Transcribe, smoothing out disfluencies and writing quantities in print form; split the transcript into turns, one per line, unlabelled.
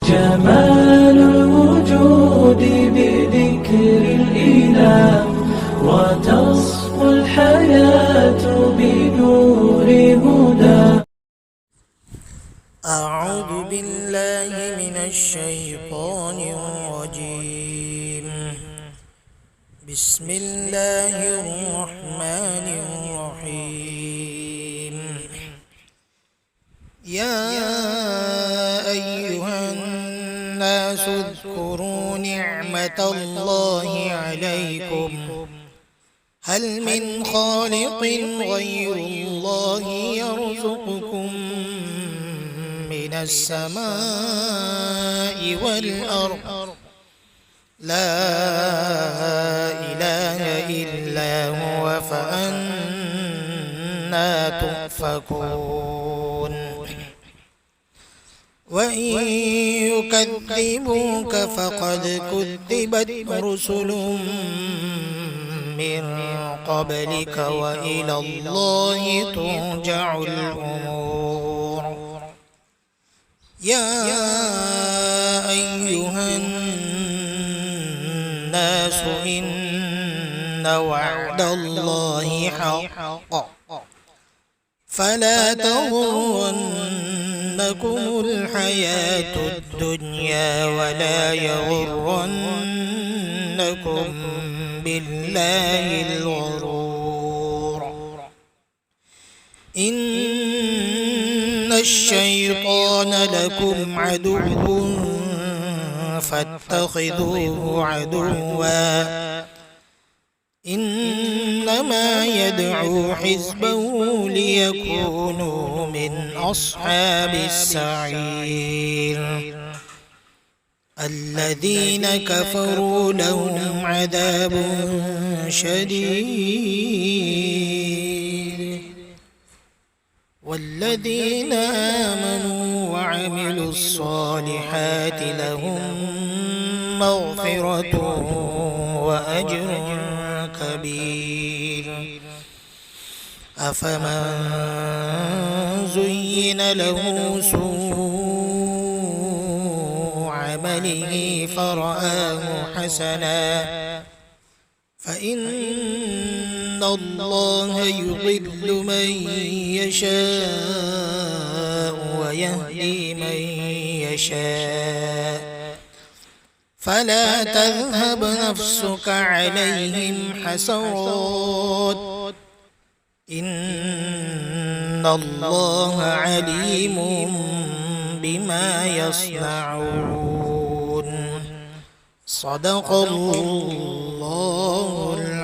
جمال الوجود بذكر الإله، وتصفو الحياة بنور هدى.
أعوذ بالله من الشيطان الرجيم. بسم الله الرحمن الرحيم. يا أيها الناس اذكروا نعمة الله عليكم، هل من خالق غير الله يرزقكم من السماء والأرض؟ لا إله إلا هو فأنا تؤفكون. وإن يكذبوك فقد كذبت رسل من قبلك وإلى الله ترجع الأمور. يا أيها الناس إن وعد الله حق، فلا تغرنكم الحياة الدنيا ولا يغرنكم بالله الغرور. إن الشيطان لكم عدو فاتخذوه عدوا، إنما يدعو حزبه ليكونوا من أصحاب السعير. الذين كفروا لهم عذاب شديد، والذين آمنوا وعملوا الصالحات لهم مغفرة وأجر كبير. أفمن زين له سوء عمله فرآه حسنا، فإن الله يضل من يشاء ويهدي من يشاء، فلا تذهب نفسك عليهم حسرات، إن الله عليم بما يصنعون. صدق الله العظيم.